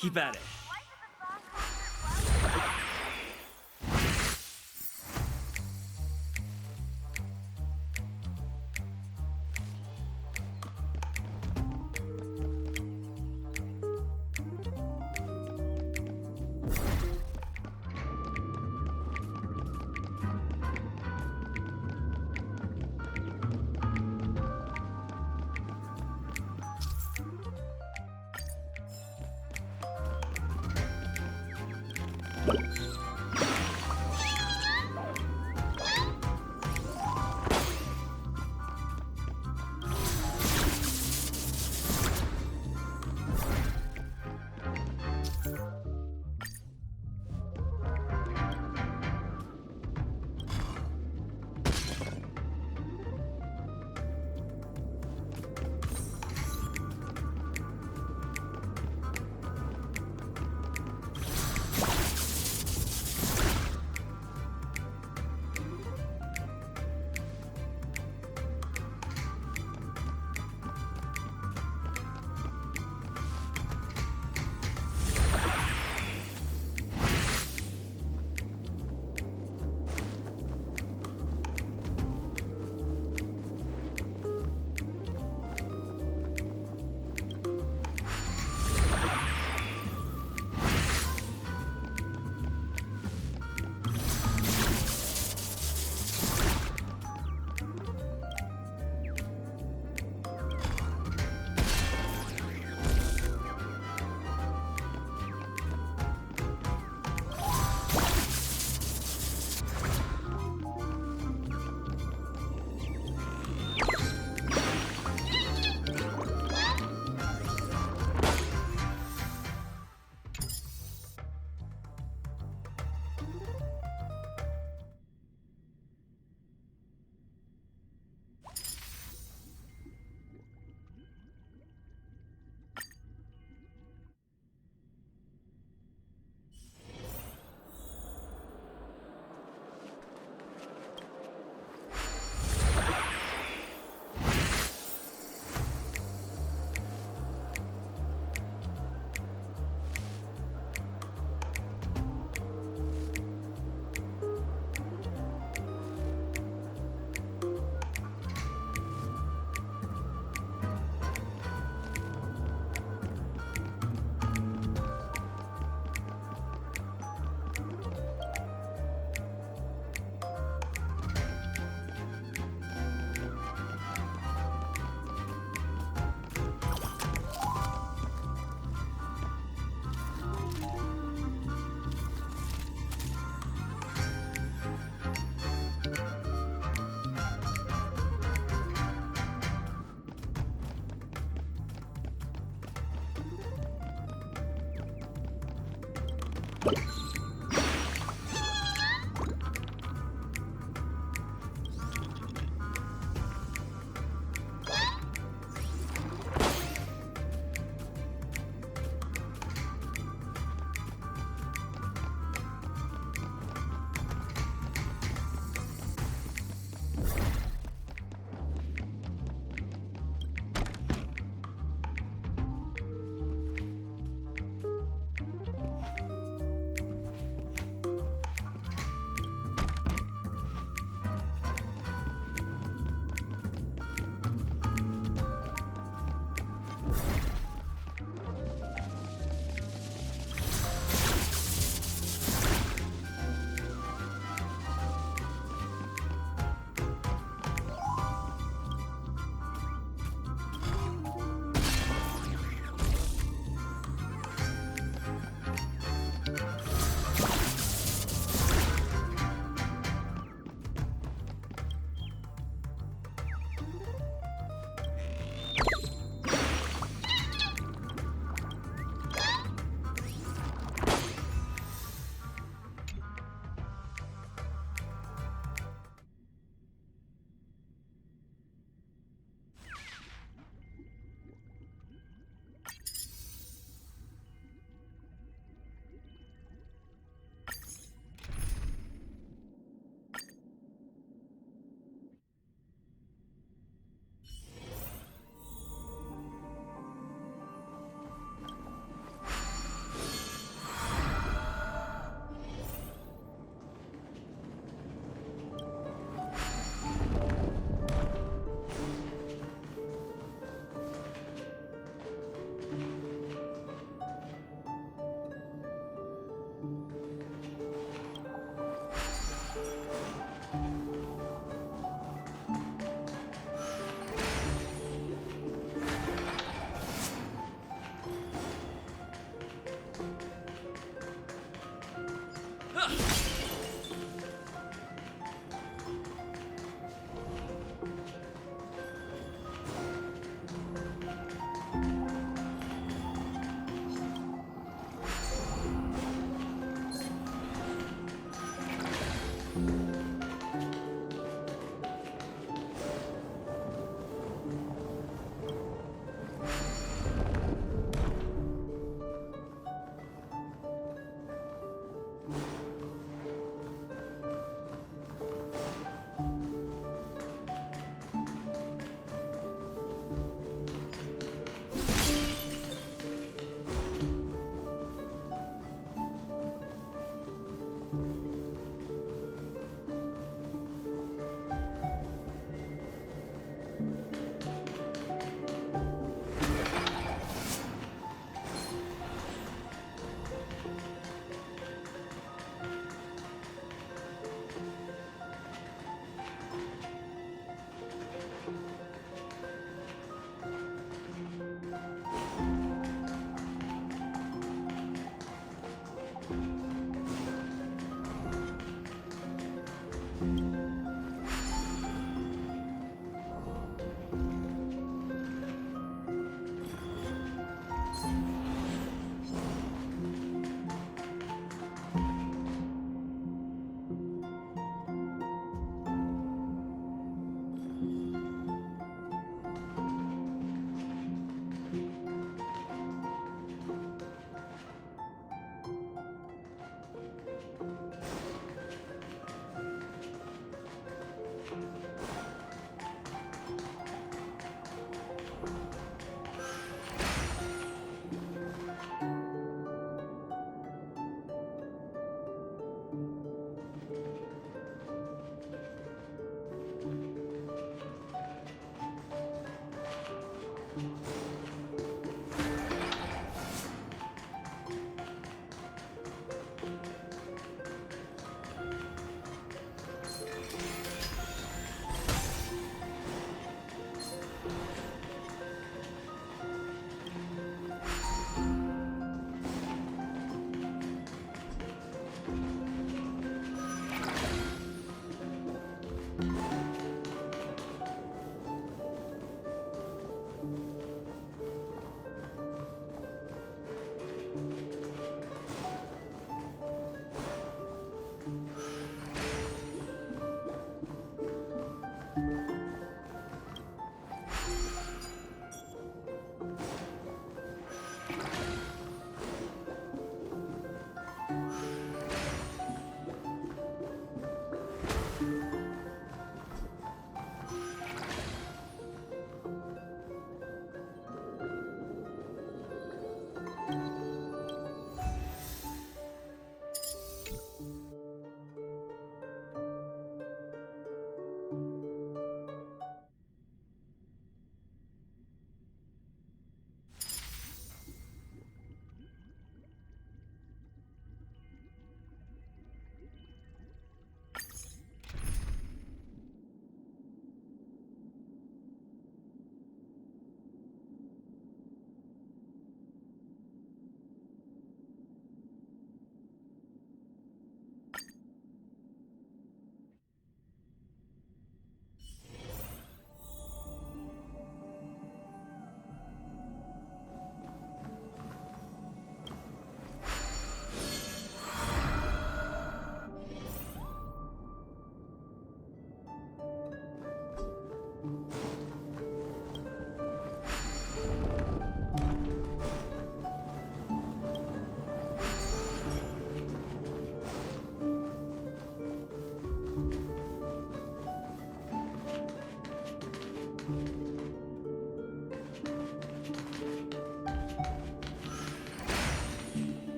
Keep at it.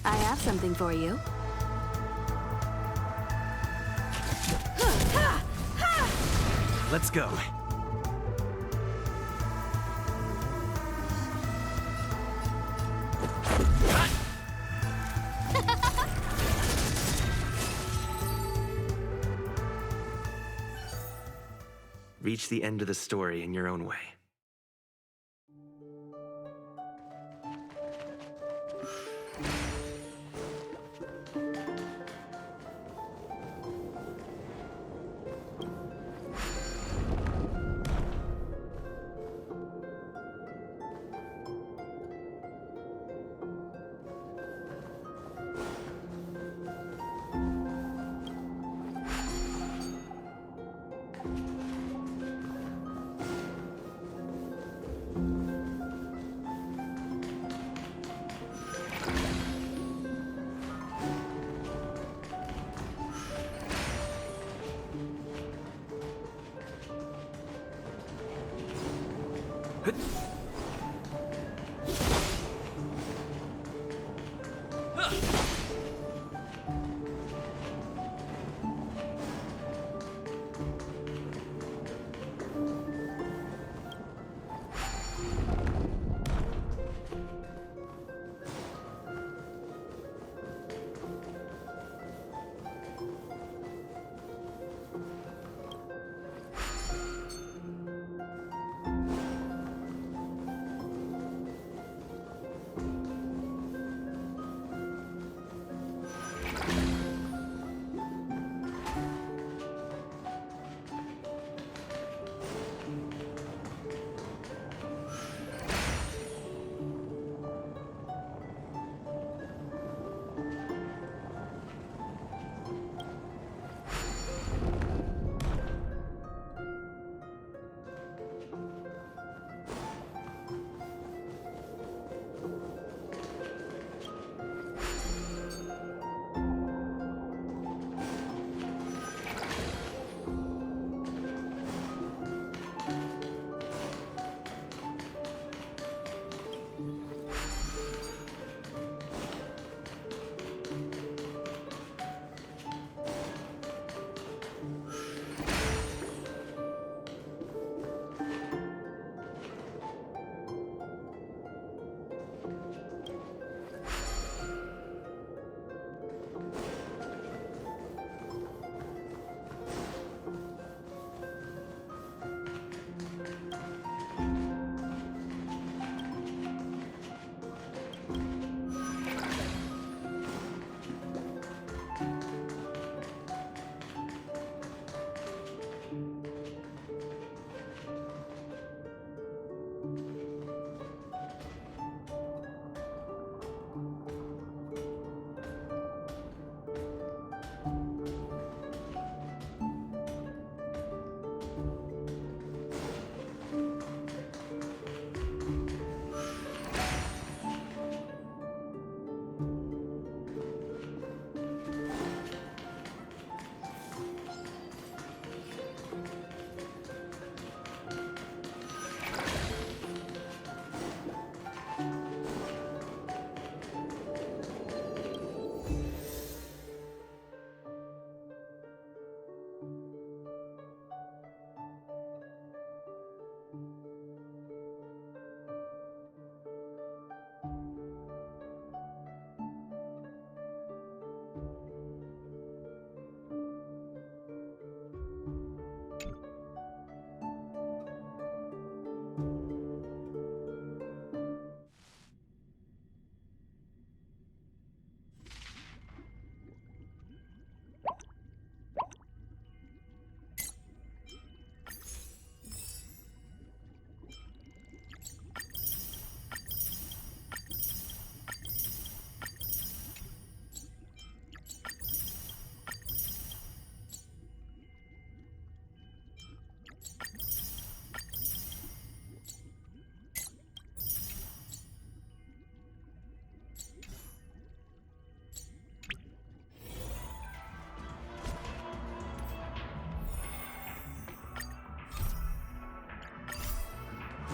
I have something for you. Let's go. Reach the end of the story in your own way.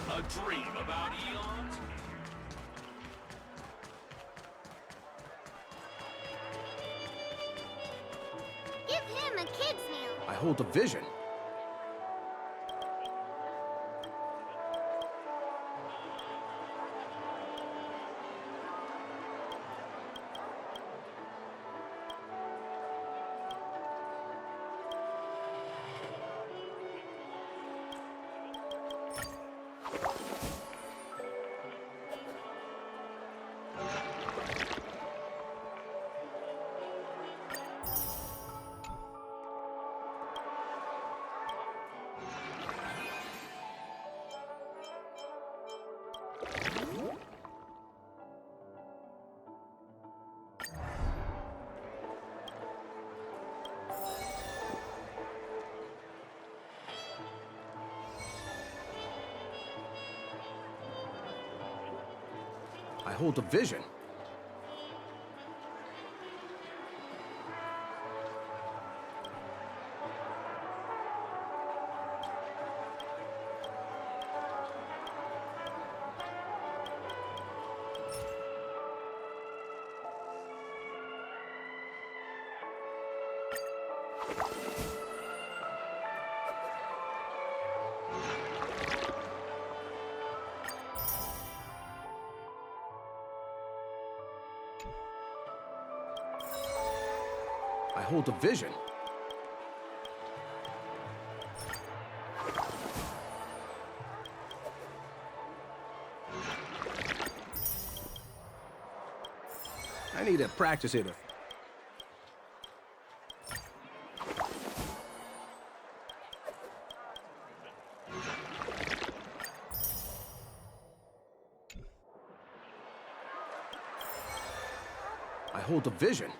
A dream about eons? Give him a kid's meal. I hold a vision. I hold a vision. I hold a vision. I need to practice it. I hold a vision.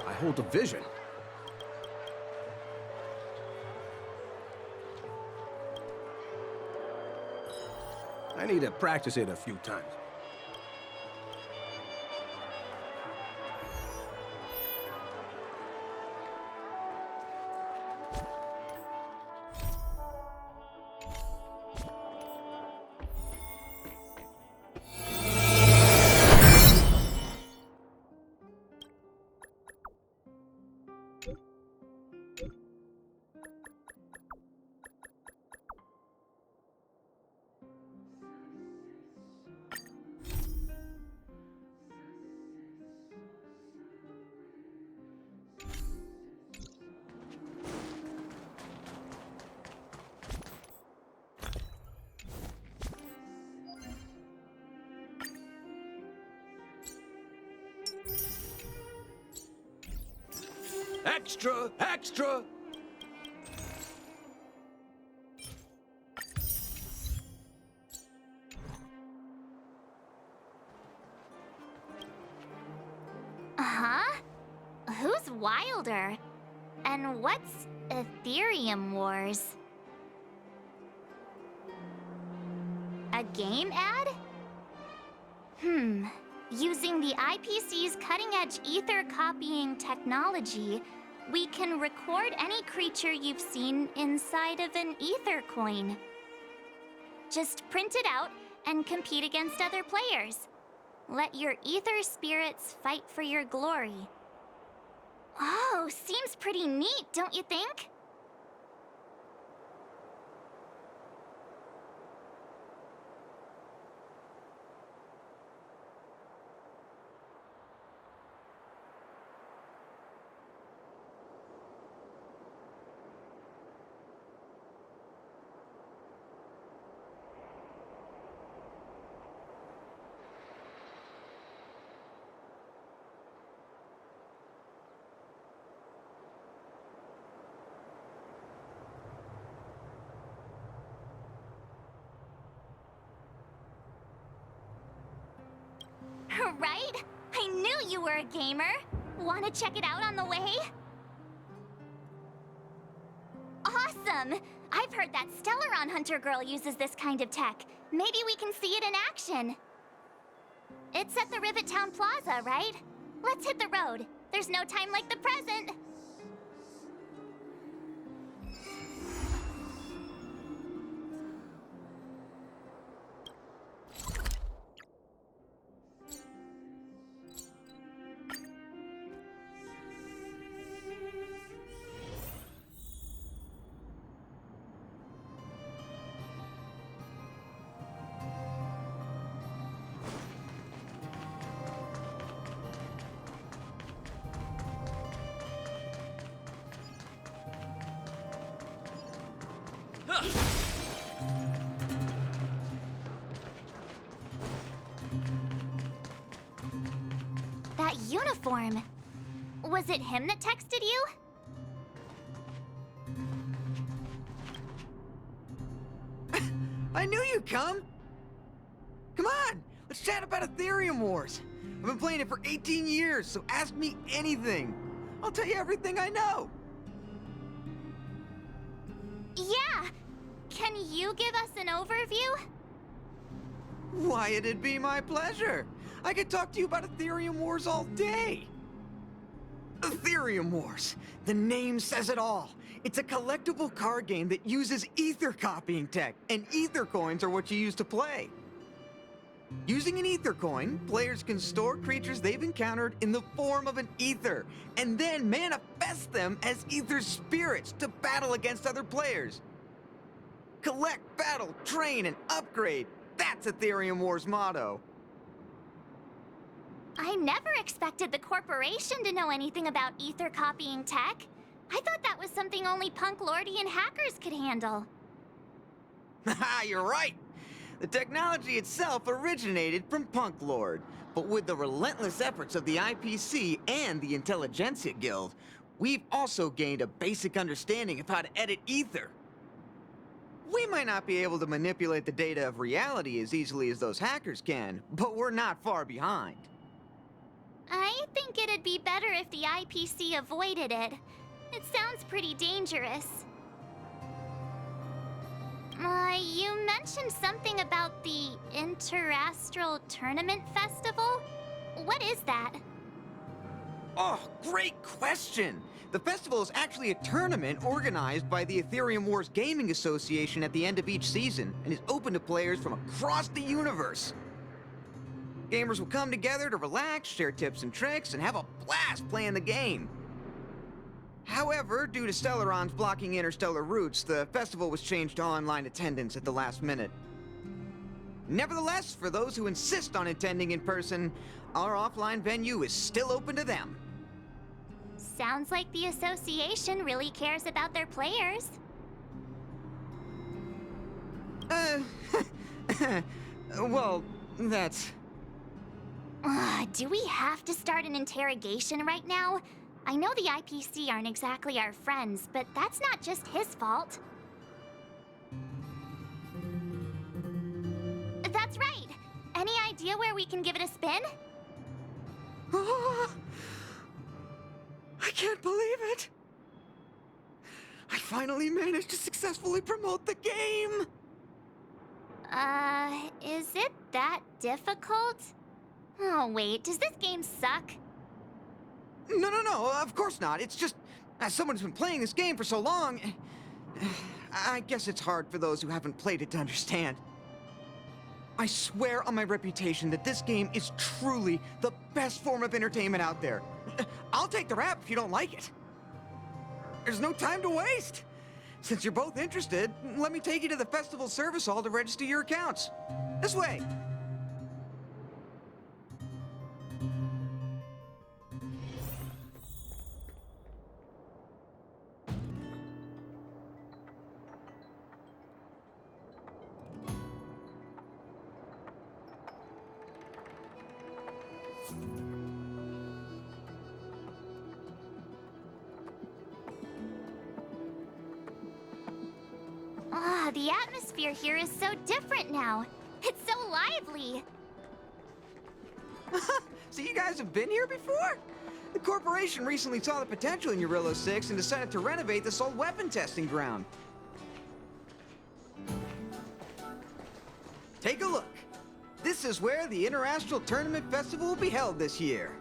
I hold a vision. I need to practice it a few times. Extra! Extra! Huh? Who's Wilder? And what's Ethereum Wars? A game ad? Using the IPC's cutting-edge ether copying technology, we can record any creature you've seen inside of an ether coin. Just print it out and compete against other players. Let your ether spirits fight for your glory. Oh, seems pretty neat, don't you think? Right? I knew you were a gamer. Want to check it out on the way? Awesome! I've heard that Stellaron Hunter girl uses this kind of tech. Maybe we can see it in action. It's at the Rivet Town Plaza, right? Let's hit the road. There's no time like the present. That uniform. Was it him that texted you? I knew you'd come! Come on, let's chat about Ätherumkrieg Wars. I've been playing it for 18 years, so ask me anything. I'll tell you everything I know. Yeah! Can you give us an overview? Why, it'd be my pleasure. I could talk to you about Ätherumkrieg Wars all day. Ätherumkrieg Wars. The name says it all. It's a collectible card game that uses ether copying tech, and ether coins are what you use to play. Using an ether coin, players can store creatures they've encountered in the form of an ether, and then manifest them as ether spirits to battle against other players. Collect, battle, train, and upgrade. That's Ätherumkrieg Wars' motto. I never expected the corporation to know anything about ether copying tech. I thought that was something only Punk Lordian hackers could handle. Haha, you're right. The technology itself originated from Punk Lord, but with the relentless efforts of the IPC and the Intelligentsia Guild, we've also gained a basic understanding of how to edit ether. We might not be able to manipulate the data of reality as easily as those hackers can, but we're not far behind. I think it'd be better if the IPC avoided it. It sounds pretty dangerous. You mentioned something about the Interastral Tournament Festival? What is that? Oh, great question! The festival is actually a tournament organized by the Ätherumkrieg Wars Gaming Association at the end of each season, and is open to players from across the universe. Gamers will come together to relax, share tips and tricks, and have a blast playing the game. However, due to Stellarons blocking interstellar routes, the festival was changed to online attendance at the last minute. Nevertheless, for those who insist on attending in person, our offline venue is still open to them. Sounds like the association really cares about their players. Well, that's... Do we have to start an interrogation right now? I know the IPC aren't exactly our friends, but that's not just his fault. That's right! Any idea where we can give it a spin? I can't believe it! I finally managed to successfully promote the game! Is it that difficult? Oh wait, does this game suck? No, of course not. It's just, as someone who's been playing this game for so long, I guess it's hard for those who haven't played it to understand. I swear on my reputation that this game is truly the best form of entertainment out there. I'll take the rap if you don't like it. There's no time to waste. Since you're both interested, let me take you to the festival service hall to register your accounts. This way. The atmosphere here is so different now. It's so lively. So you guys have been here before? The corporation recently saw the potential in Urillo 6 and decided to renovate this old weapon testing ground. Take a look. This is where the Interastral Tournament Festival will be held this year.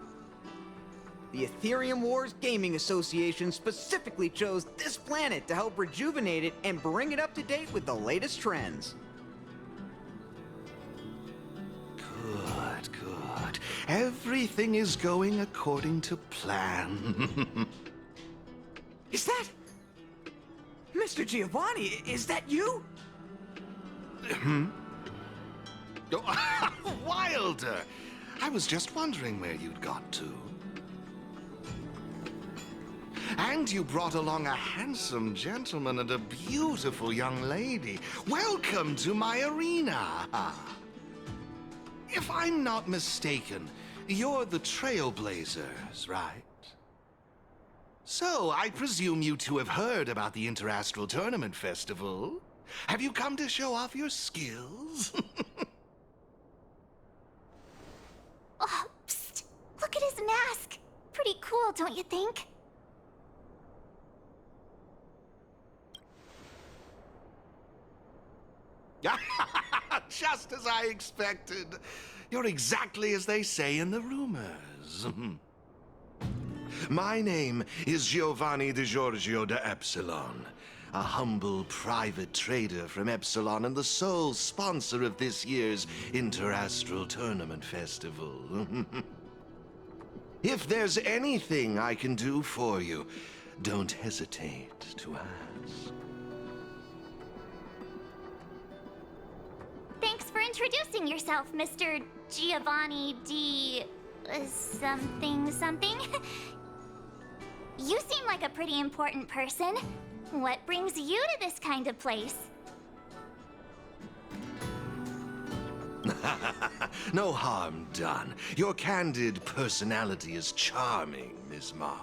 The Ätherumkrieg Wars Gaming Association specifically chose this planet to help rejuvenate it and bring it up to date with the latest trends. Good, good. Everything is going according to plan. Is that... Mr. Giovanni, is that you? Oh, Wilder! I was just wondering where you'd got to. And you brought along a handsome gentleman and a beautiful young lady. Welcome to my arena! If I'm not mistaken, you're the Trailblazers, right? So, I presume you two have heard about the Interastral Tournament Festival. Have you come to show off your skills? Oh, psst! Look at his mask! Pretty cool, don't you think? Just as I expected. You're exactly as they say in the rumors. My name is Giovanni Di Giorgio de Epsilon, a humble private trader from Epsilon and the sole sponsor of this year's Interastral Tournament Festival. If there's anything I can do for you, don't hesitate to ask. Thanks for introducing yourself, Mr. Giovanni D... something something. You seem like a pretty important person. What brings you to this kind of place? No harm done. Your candid personality is charming, Miss March.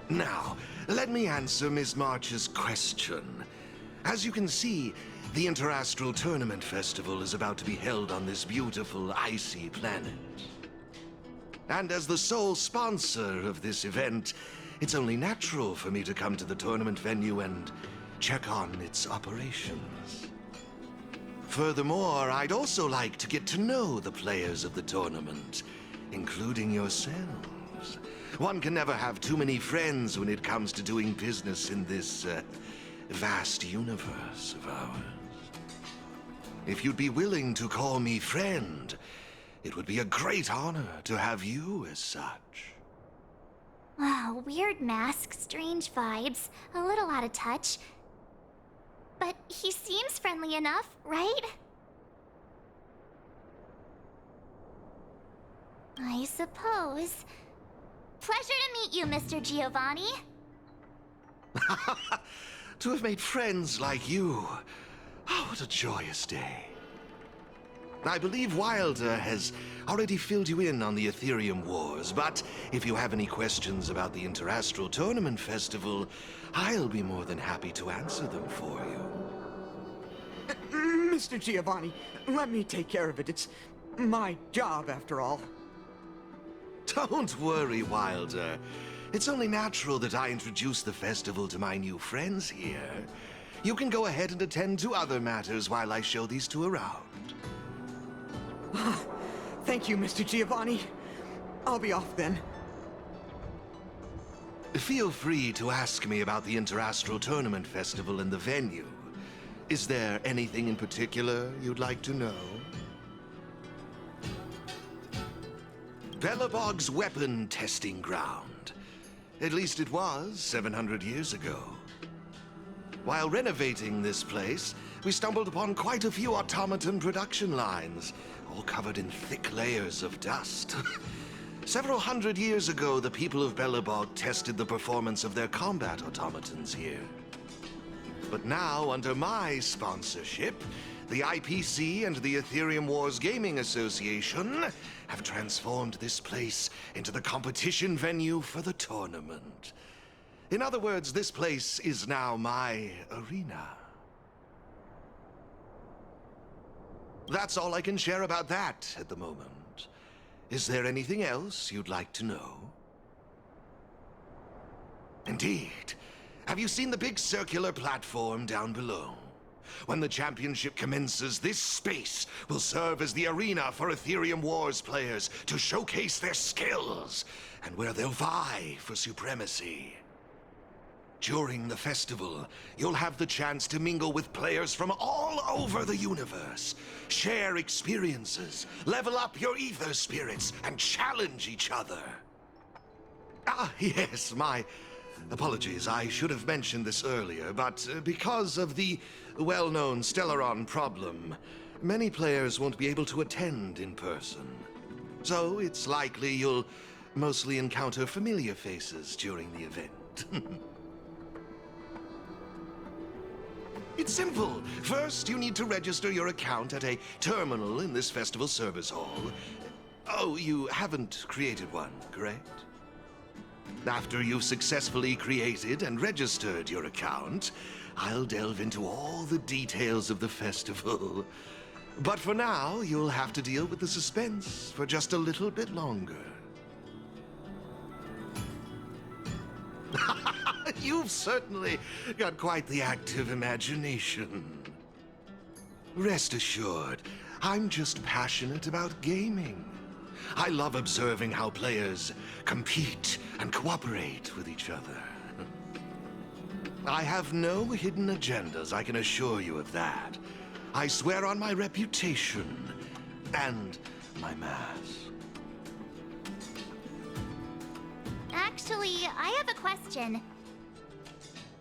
Now, let me answer Miss March's question. As you can see, the Interastral Tournament Festival is about to be held on this beautiful, icy planet. And as the sole sponsor of this event, it's only natural for me to come to the tournament venue and check on its operations. Furthermore, I'd also like to get to know the players of the tournament, including yourselves. One can never have too many friends when it comes to doing business in this vast universe of ours. If you'd be willing to call me friend, it would be a great honor to have you as such. Wow, weird mask, strange vibes, a little out of touch. But he seems friendly enough, right? I suppose. Pleasure to meet you, Mr. Giovanni. To have made friends like you. Oh, what a joyous day. I believe Wilder has already filled you in on the Ätherumkrieg Wars, but if you have any questions about the Interastral Tournament Festival, I'll be more than happy to answer them for you. Mr. Giovanni, let me take care of it. It's my job, after all. Don't worry, Wilder. It's only natural that I introduce the festival to my new friends here. You can go ahead and attend to other matters while I show these two around. Thank you, Mr. Giovanni. I'll be off then. Feel free to ask me about the Interastral Tournament Festival and the venue. Is there anything in particular you'd like to know? Belobog's weapon testing ground. At least it was 700 years ago. While renovating this place, we stumbled upon quite a few automaton production lines, all covered in thick layers of dust. Several hundred years ago, the people of Belobog tested the performance of their combat automatons here. But now, under my sponsorship, the IPC and the Ätherumkrieg Wars Gaming Association have transformed this place into the competition venue for the tournament. In other words, this place is now my arena. That's all I can share about that at the moment. Is there anything else you'd like to know? Indeed. Have you seen the big circular platform down below? When the championship commences, this space will serve as the arena for Aetherium Wars players to showcase their skills, and where they'll vie for supremacy. During the festival, you'll have the chance to mingle with players from all over the universe, share experiences, level up your ether spirits, and challenge each other. Ah, yes, my apologies. I should have mentioned this earlier, but because of the well-known Stellaron problem, many players won't be able to attend in person. So it's likely you'll mostly encounter familiar faces during the event. It's simple. First, you need to register your account at a terminal in this festival service hall. Oh, you haven't created one, correct? After you've successfully created and registered your account, I'll delve into all the details of the festival. But for now, you'll have to deal with the suspense for just a little bit longer. You've certainly got quite the active imagination. Rest assured, I'm just passionate about gaming. I love observing how players compete and cooperate with each other. I have no hidden agendas, I can assure you of that. I swear on my reputation and my mask. Actually, I have a question.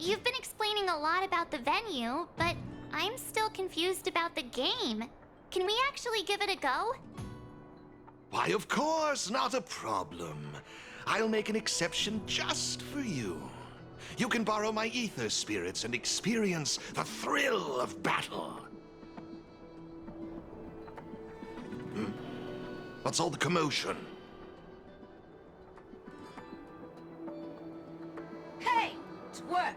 You've been explaining a lot about the venue, but I'm still confused about the game. Can we actually give it a go? Why, of course, not a problem. I'll make an exception just for you. You can borrow my ether spirits and experience the thrill of battle. What's all the commotion? Hey, twerp!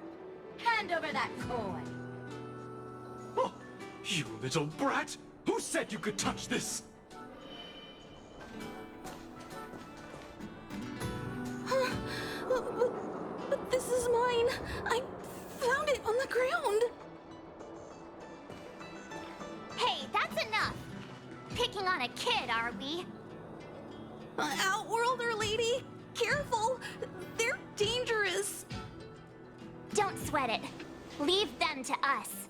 Hand over that coin! Oh, you little brat! Who said you could touch this? But this is mine. I found it on the ground. Hey, that's enough! Picking on a kid, are we? Outworlder lady, careful. They're dangerous. Don't sweat it. Leave them to us.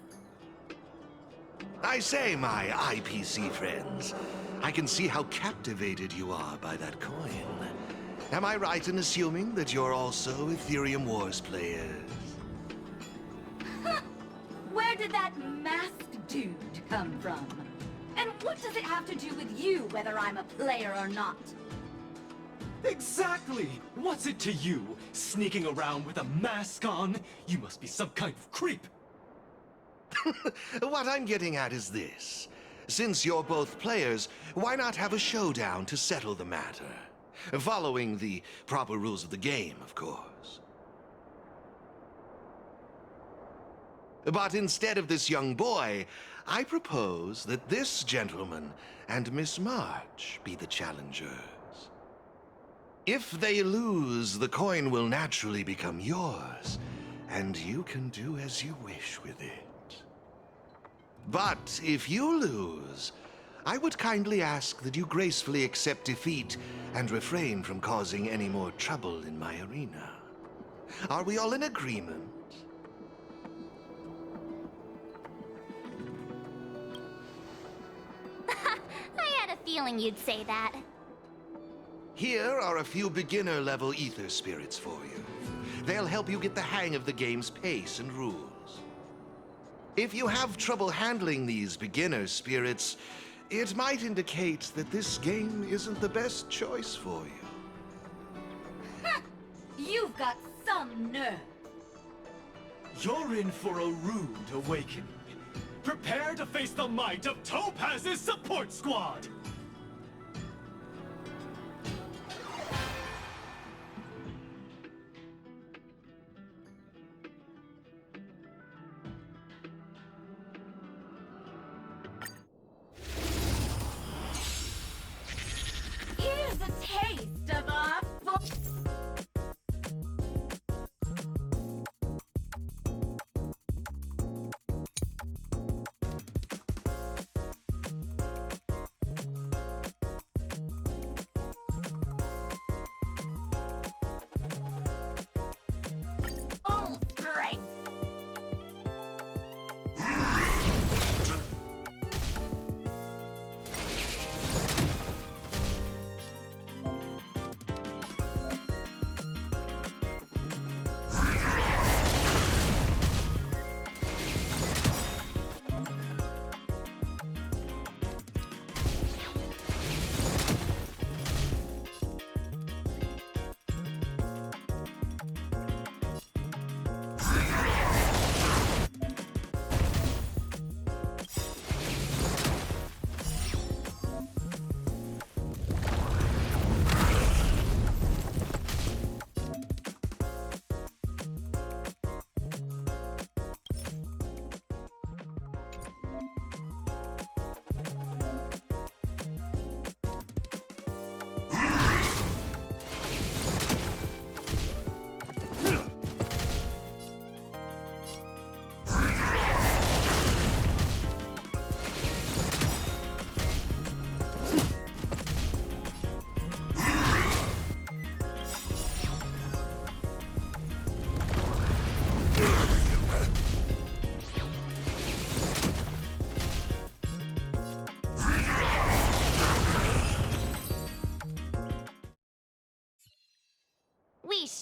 I say, my IPC friends, I can see how captivated you are by that coin. Am I right in assuming that you're also Aetherium Wars players? Where did that masked dude come from? And what does it have to do with you, whether I'm a player or not? Exactly! What's it to you? Sneaking around with a mask on? You must be some kind of creep. What I'm getting at is this. Since you're both players, why not have a showdown to settle the matter? Following the proper rules of the game, of course. But instead of this young boy, I propose that this gentleman and Miss March be the challengers. If they lose, the coin will naturally become yours, and you can do as you wish with it. But if you lose, I would kindly ask that you gracefully accept defeat and refrain from causing any more trouble in my arena. Are we all in agreement? I had a feeling you'd say that. Here are a few beginner-level ether spirits for you. They'll help you get the hang of the game's pace and rules. If you have trouble handling these beginner spirits, it might indicate that this game isn't the best choice for you. You've got some nerve. You're in for a rude awakening. Prepare to face the might of Topaz's support squad! Here's a taste of our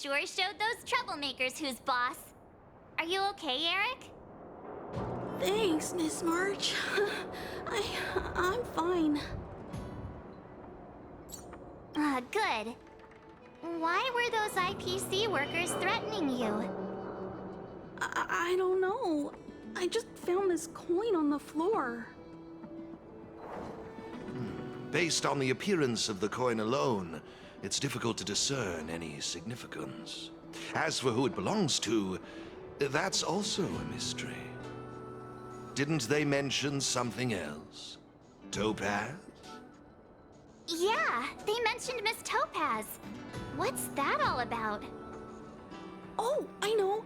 sure showed those troublemakers who's boss. Are you okay, Eric? Thanks, Miss March. I'm fine. Good. Why were those IPC workers threatening you? I don't know. I just found this coin on the floor. Based on the appearance of the coin alone, it's difficult to discern any significance. As for who it belongs to, that's also a mystery. Didn't they mention something else? Topaz? Yeah, they mentioned Miss Topaz. What's that all about? Oh, I know.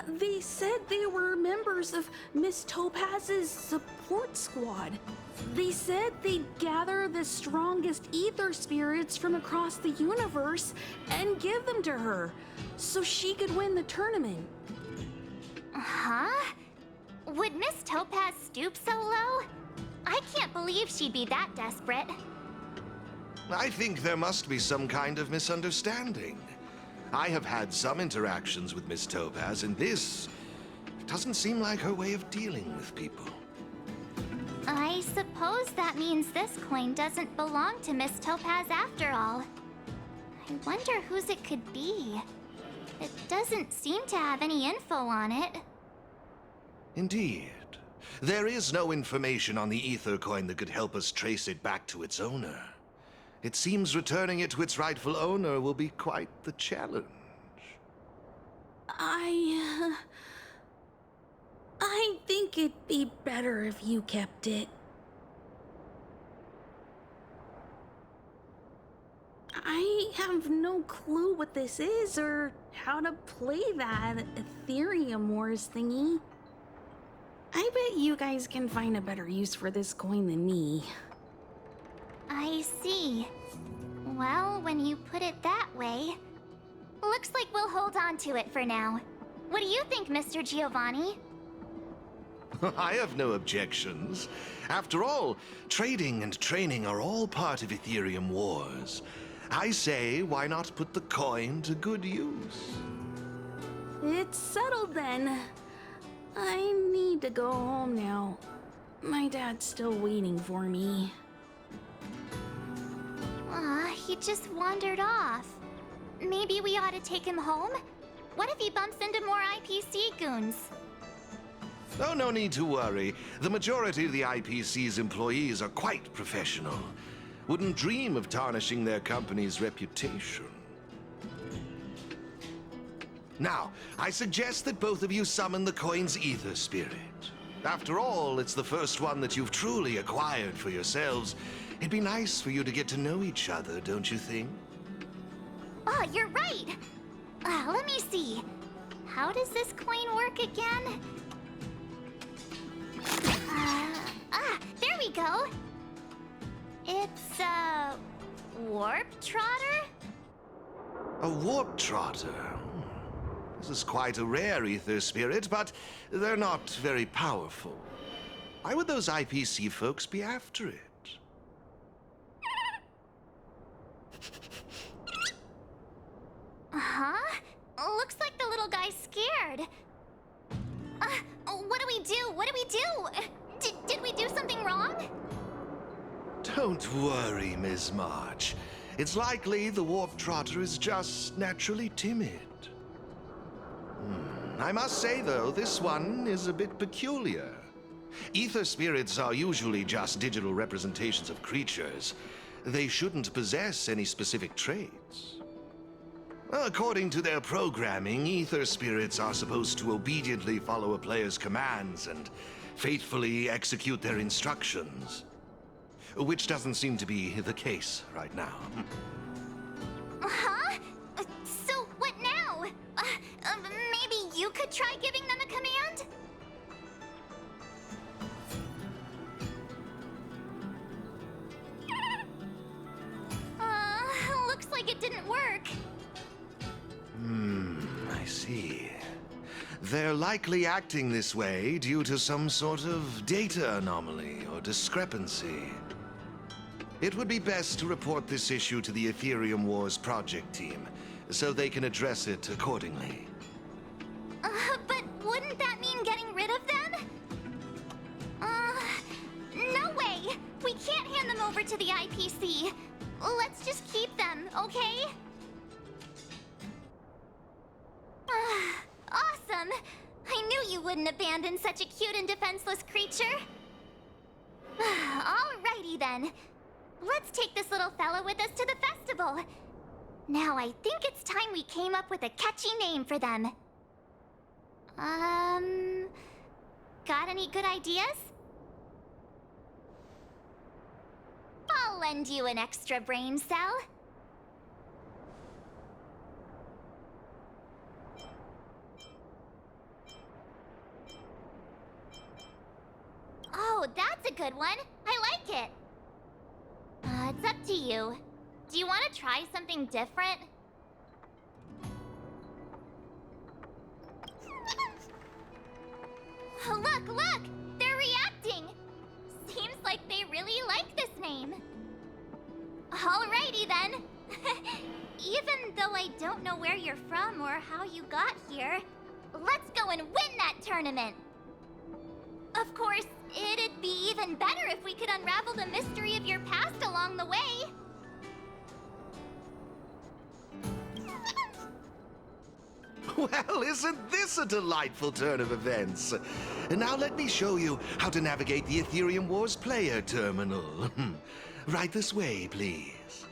They said they were members of Miss Topaz's support squad. They said they'd gather the strongest ether spirits from across the universe and give them to her, so she could win the tournament. Huh? Would Miss Topaz stoop so low? I can't believe she'd be that desperate. I think there must be some kind of misunderstanding. I have had some interactions with Miss Topaz, and this doesn't seem like her way of dealing with people. I suppose that means this coin doesn't belong to Miss Topaz after all. I wonder whose it could be. It doesn't seem to have any info on it. Indeed. There is no information on the ether coin that could help us trace it back to its owner. It seems returning it to its rightful owner will be quite the challenge. I think it'd be better if you kept it. I have no clue what this is or how to play that Ätherumkrieg Wars thingy. I bet you guys can find a better use for this coin than me. I see. Well, when you put it that way, looks like we'll hold on to it for now. What do you think, Mr. Giovanni? I have no objections. After all, trading and training are all part of Ätherumkrieg Wars. I say, why not put the coin to good use? It's settled then. I need to go home now. My dad's still waiting for me. He just wandered off. Maybe we ought to take him home? What if he bumps into more IPC goons? Oh, no need to worry. The majority of the IPC's employees are quite professional. Wouldn't dream of tarnishing their company's reputation. Now, I suggest that both of you summon the coin's ether spirit. After all, it's the first one that you've truly acquired for yourselves. It'd be nice for you to get to know each other, don't you think? Oh, you're right! Let me see. How does this coin work again? There we go! It's a warp trotter? A warp trotter? This is quite a rare ether spirit, but they're not very powerful. Why would those IPC folks be after it? Huh? Looks like the little guy's scared. What do we do? What do we do? Did we do something wrong? Don't worry, Ms. March. It's likely the warp trotter is just naturally timid. I must say, though, this one is a bit peculiar. Ether spirits are usually just digital representations of creatures. They shouldn't possess any specific traits. According to their programming, ether spirits are supposed to obediently follow a player's commands and faithfully execute their instructions. Which doesn't seem to be the case right now. Huh? So what now? Maybe you could try giving them a command? Looks like it didn't work. I see. They're likely acting this way due to some sort of data anomaly or discrepancy. It would be best to report this issue to the Ätherumkrieg Wars project team. so they can address it accordingly. But wouldn't that mean getting rid of them? No way! We can't hand them over to the IPC. Let's just keep them, okay? Awesome! I knew you wouldn't abandon such a cute and defenseless creature. Alrighty then. Let's take this little fella with us to the festival. Now I think it's time we came up with a catchy name for them. Got any good ideas? I'll lend you an extra brain cell. Oh, that's a good one. I like it. It's up to you. Do you want to try something different? Look! They're reacting! Seems like they really like this name. Alrighty then. Even though I don't know where you're from or how you got here, let's go and win that tournament! Of course, it'd be even better if we could unravel the mystery of your past along the way. Well, isn't this a delightful turn of events? Now let me show you how to navigate the Ätherumkrieg Wars player terminal. Right this way, please.